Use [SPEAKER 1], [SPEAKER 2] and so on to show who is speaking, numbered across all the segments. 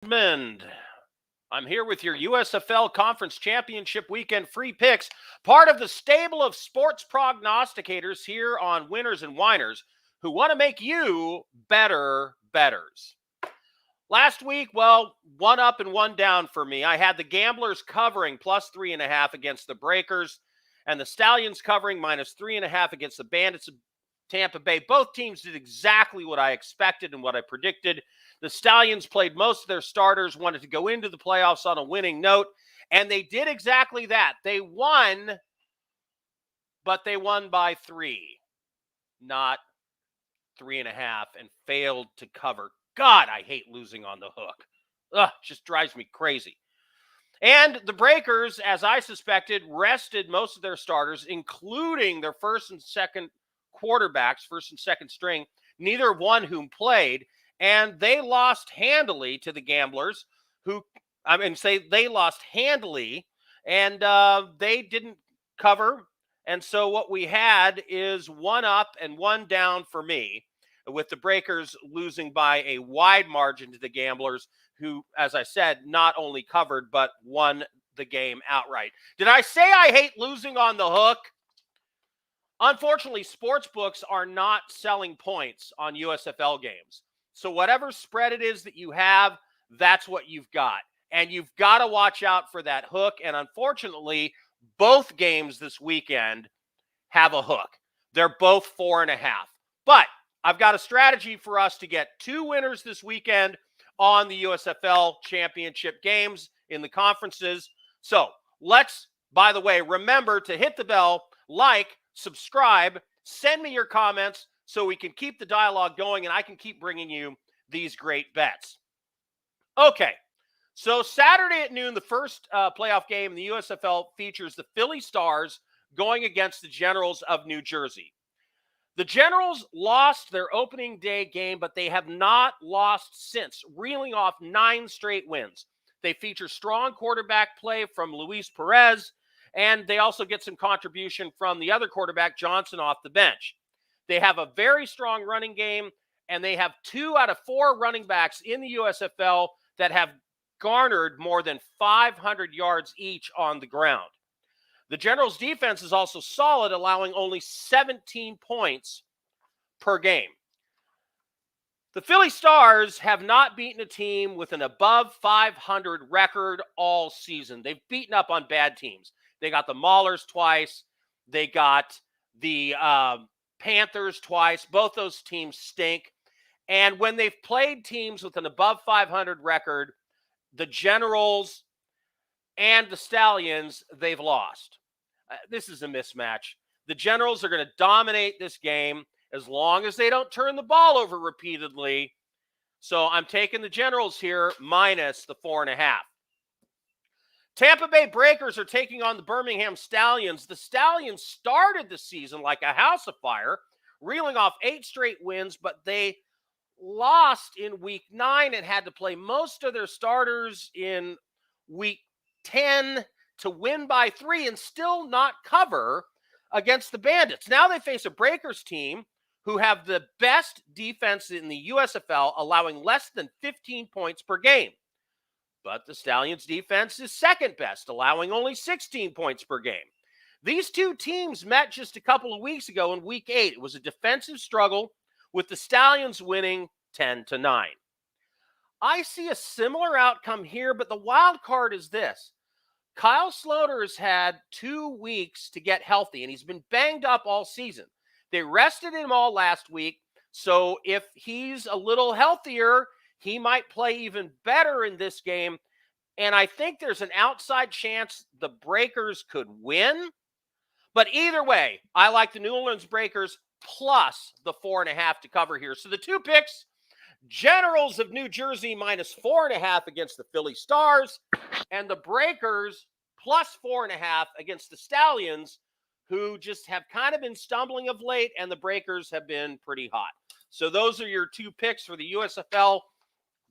[SPEAKER 1] Edmund. I'm here with your USFL Conference Championship weekend free picks, part of the stable of sports prognosticators here on Winners and Winers who want to make you better betters. Last week, one up and one down for me. I had the Gamblers covering plus 3.5 against the Breakers, and the Stallions covering minus 3.5 against the Bandits of Tampa Bay. Both teams did exactly what I expected and what I predicted. The Stallions played most of their starters, wanted to go into the playoffs on a winning note, and they did exactly that. They won, but they won by 3, not 3.5, and failed to cover. God, I hate losing on the hook. Ugh, just drives me crazy. And the Breakers, as I suspected, rested most of their starters, including their first and second quarterbacks, first and second string, neither one whom played. And they lost handily to the Gamblers, they lost handily, and they didn't cover. And so what we had is one up and one down for me, with the Breakers losing by a wide margin to the Gamblers, who, as I said, not only covered, but won the game outright. Did I say I hate losing on the hook? Unfortunately, sports books are not selling points on USFL games. So whatever spread it is that you have, that's what you've got. And you've got to watch out for that hook. And unfortunately, both games this weekend have a hook. They're both 4.5. But I've got a strategy for us to get 2 winners this weekend on the USFL Championship games in the conferences. So let's, by the way, remember to hit the bell, like, subscribe, send me your comments so we can keep the dialogue going and I can keep bringing you these great bets. Okay, so Saturday at noon, the first playoff game in the USFL features the Philly Stars going against the Generals of New Jersey. The Generals lost their opening day game, but they have not lost since, reeling off 9 straight wins. They feature strong quarterback play from Luis Perez, and they also get some contribution from the other quarterback, Johnson, off the bench. They have a very strong running game, and they have 2 out of 4 running backs in the USFL that have garnered more than 500 yards each on the ground. The Generals' defense is also solid, allowing only 17 points per game. The Philly Stars have not beaten a team with an above 500 record all season. They've beaten up on bad teams. They got the Maulers twice. They got the Panthers twice. Both those teams stink. And when they've played teams with an above 500 record, the Generals and the Stallions, they've lost. This is a mismatch. The Generals are going to dominate this game as long as they don't turn the ball over repeatedly. So I'm taking the Generals here minus the 4.5. Tampa Bay Breakers are taking on the Birmingham Stallions. The Stallions started the season like a house of fire, reeling off 8 straight wins, but they lost in week 9 and had to play most of their starters in week 10 to win by 3 and still not cover against the Bandits. Now they face a Breakers team who have the best defense in the USFL, allowing less than 15 points per game. But the Stallions' defense is second best, allowing only 16 points per game. These two teams met just a couple of weeks ago in week 8. It was a defensive struggle, with the Stallions winning 10-9. I see a similar outcome here, but the wild card is this. Kyle Sloter has had 2 weeks to get healthy, and he's been banged up all season. They rested him all last week, so if he's a little healthier, he might play even better in this game. And I think there's an outside chance the Breakers could win. But either way, I like the New Orleans Breakers plus the 4.5 to cover here. So the 2 picks, Generals of New Jersey minus 4.5 against the Philly Stars, and the Breakers plus 4.5 against the Stallions, who just have kind of been stumbling of late, and the Breakers have been pretty hot. So those are your 2 picks for the USFL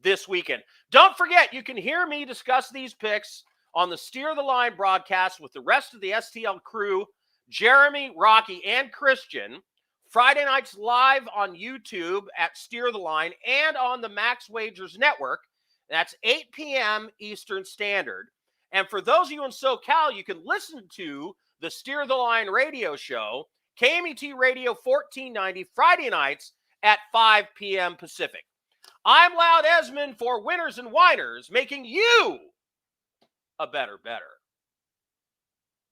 [SPEAKER 1] this weekend. Don't forget, you can hear me discuss these picks on the Steer the Line broadcast with the rest of the STL crew, Jeremy, Rocky, and Christian, Friday nights live on YouTube at Steer the Line and on the Max Wagers Network. That's 8 p.m. Eastern Standard. And for those of you in SoCal, you can listen to the Steer the Line radio show, KMET Radio 1490, Friday nights at 5 p.m. Pacific. I'm Loud Esmond for Winners and Winers, making you a better.